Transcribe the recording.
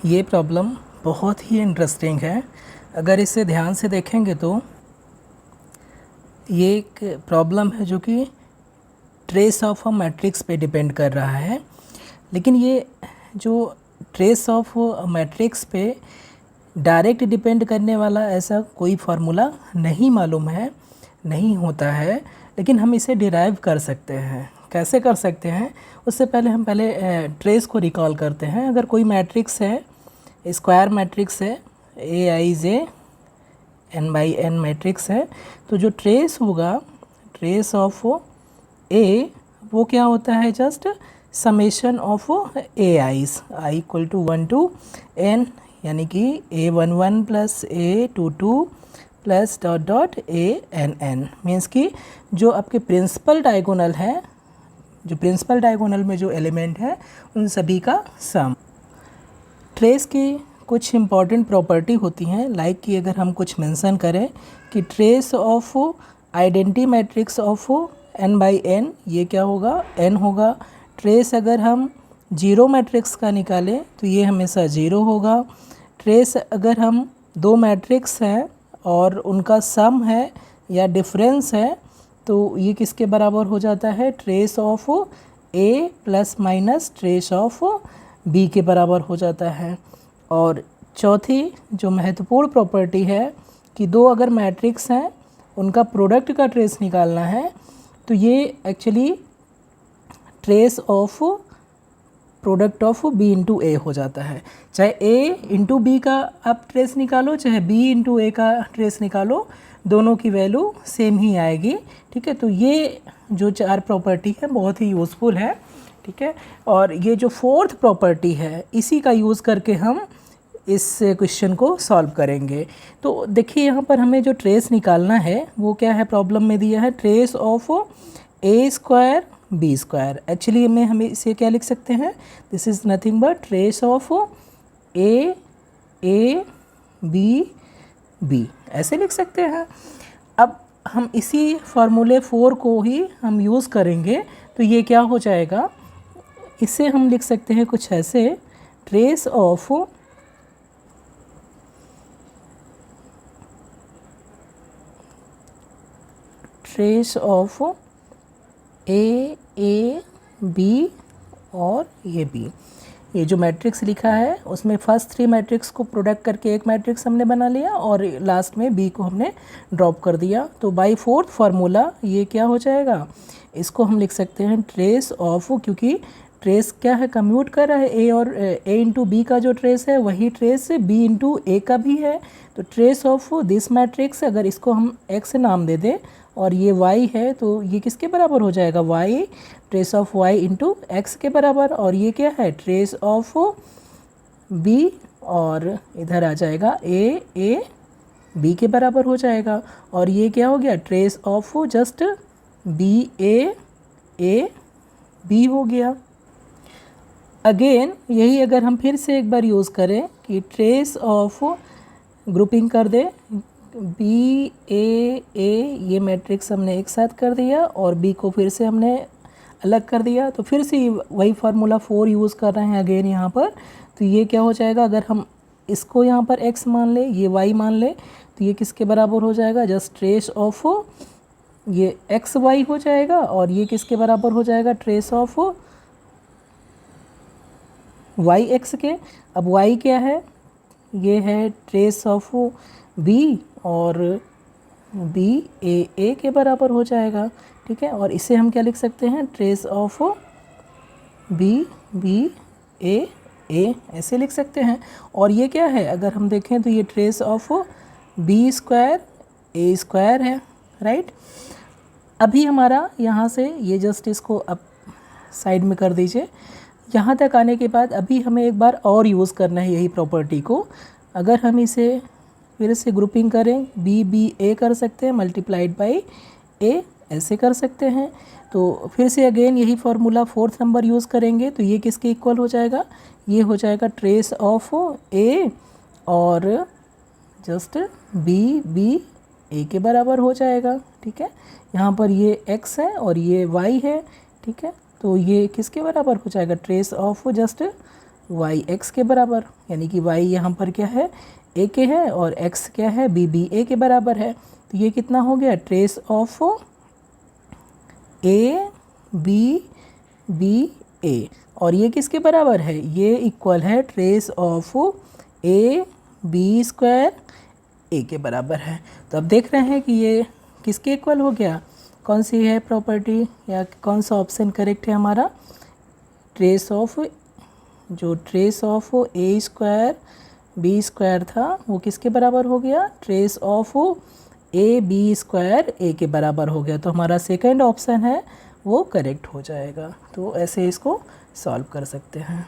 ये प्रॉब्लम बहुत ही इंटरेस्टिंग है। अगर इसे ध्यान से देखेंगे तो ये एक प्रॉब्लम है जो कि ट्रेस ऑफ अ मैट्रिक्स पे डिपेंड कर रहा है। लेकिन ये जो ट्रेस ऑफ मैट्रिक्स पे डायरेक्ट डिपेंड करने वाला ऐसा कोई फार्मूला नहीं मालूम है, नहीं होता है। लेकिन हम इसे डिराइव कर सकते हैं। कैसे कर सकते हैं? उससे पहले हम ट्रेस को रिकॉल करते हैं। अगर कोई मैट्रिक्स है, स्क्वायर मैट्रिक्स है, A I J N by N matrix है, तो जो ट्रेस होगा, ट्रेस ऑफ ए, वो क्या होता है? Just summation of a i's, i equal to 1 to n, यानी कि A11 plus A22 plus dot dot ANN। Means कि जो आपके प्रिंसिपल डायगोनल है, जो प्रिंसिपल डायगोनल में जो एलिमेंट है, उन सभी का सम। ट्रेस की कुछ इम्पॉर्टेंट प्रॉपर्टी होती हैं, लाइक कि अगर हम कुछ मेंशन करें कि trace of identity matrix of n by n, ये क्या होगा? n होगा। ट्रेस अगर हम जीरो मैट्रिक्स का निकालें तो ये हमेशा ज़ीरो होगा। ट्रेस अगर हम दो मैट्रिक्स हैं और उनका सम है या डिफरेंस है, तो ये किसके बराबर हो जाता है? Trace of A plus minus trace of B के बराबर हो जाता है। और चौथी जो महत्वपूर्ण प्रॉपर्टी है कि दो अगर मैट्रिक्स हैं, उनका प्रोडक्ट का ट्रेस निकालना है, तो ये actually trace of product of B into A हो जाता है। चाहे ए इंटू बी का आप ट्रेस निकालो, चाहे बी इंटू ए का ट्रेस निकालो, दोनों की वैल्यू सेम ही आएगी। ठीक है, तो ये जो चार प्रॉपर्टी है बहुत ही यूज़फुल है। ठीक है, और ये जो फोर्थ प्रॉपर्टी है, इसी का यूज़ करके हम इस क्वेश्चन को सॉल्व करेंगे। तो देखिए यहाँ पर हमें जो ट्रेस निकालना है वो क्या है? प्रॉब्लम में दिया है trace of A square B square. Actually में हमें इसे क्या लिख सकते हैं? This is nothing but trace of A B B, ऐसे लिख सकते हैं। अब हम इसी फार्मूले 4 को ही हम यूज़ करेंगे, तो ये क्या हो जाएगा? इसे हम लिख सकते हैं कुछ ऐसे, ट्रेस ऑफ ए बी और ये बी। ये जो मैट्रिक्स लिखा है उसमें फर्स्ट थ्री मैट्रिक्स को प्रोडक्ट करके एक मैट्रिक्स हमने बना लिया और लास्ट में बी को हमने ड्रॉप कर दिया। तो बाय फोर्थ फार्मूला ये क्या हो जाएगा? इसको हम लिख सकते हैं ट्रेस ऑफ, क्योंकि ट्रेस क्या है? कम्यूट कर रहा है ए, और ए इंटू बी का जो ट्रेस है वही ट्रेस बी इंटू ए का भी है। तो ट्रेस ऑफ दिस मैट्रिक्स, अगर इसको हम एक्स नाम दे दें और ये y है, तो ये किसके बराबर हो जाएगा? y, trace of y into x के बराबर। और ये क्या है? ट्रेस ऑफ b, और इधर आ जाएगा a b के बराबर हो जाएगा। और ये क्या हो गया? Trace of just a b हो गया। अगेन यही अगर हम फिर से एक बार यूज़ करें कि ट्रेस ऑफ, ग्रुपिंग कर दे, बी ए, ये मैट्रिक्स हमने एक साथ कर दिया और बी को फिर से हमने अलग कर दिया, तो फिर से वही फार्मूला 4 यूज़ कर रहे हैं अगेन यहाँ पर। तो ये क्या हो जाएगा? अगर हम इसको यहाँ पर x मान ले, ये y मान ले, तो ये किसके बराबर हो जाएगा? जस्ट ट्रेस ऑफ ये एक्स वाई हो जाएगा। और ये किसके बराबर हो जाएगा? ट्रेस ऑफ वाई एक्स के। अब y क्या है? ये है ट्रेस ऑफ b, और b a के बराबर हो जाएगा। ठीक है, और इसे हम क्या लिख सकते हैं? ट्रेस ऑफ b a, ऐसे लिख सकते हैं। और ये क्या है? अगर हम देखें तो ये trace of b square a square है, राइट। अभी हमारा यहाँ से ये जस्ट इसको अब साइड में कर दीजिए। यहाँ तक आने के बाद अभी हमें एक बार और यूज़ करना है यही प्रॉपर्टी को। अगर हम इसे फिर से ग्रुपिंग करें, बी ए कर सकते हैं, मल्टीप्लाइड बाई ए, ऐसे कर सकते हैं। तो फिर से अगेन यही फार्मूला 4th नंबर यूज़ करेंगे, तो ये किसके इक्वल हो जाएगा? ये हो जाएगा ट्रेस ऑफ ए, और जस्ट बी ए के बराबर हो जाएगा। ठीक है, यहाँ पर ये x है और ये y है। ठीक है, तो ये किसके बराबर हो जाएगा? Trace of just Y X के बराबर, यानी कि वाई यहाँ पर क्या है ए के है और एक्स क्या है बी ए के बराबर है। तो ये कितना हो गया trace of A B A, और ये किसके बराबर है, ये इक्वल है trace of A B square A के बराबर है। तो अब देख रहे हैं कि ये किसके इक्वल हो गया, कौन सी है प्रॉपर्टी या कौन सा ऑप्शन करेक्ट है हमारा, ट्रेस ऑफ, जो trace of A square B square था वो किसके बराबर हो गया, trace of A B square A के बराबर हो गया। तो हमारा सेकंड ऑप्शन है वो करेक्ट हो जाएगा। तो ऐसे इसको सॉल्व कर सकते हैं।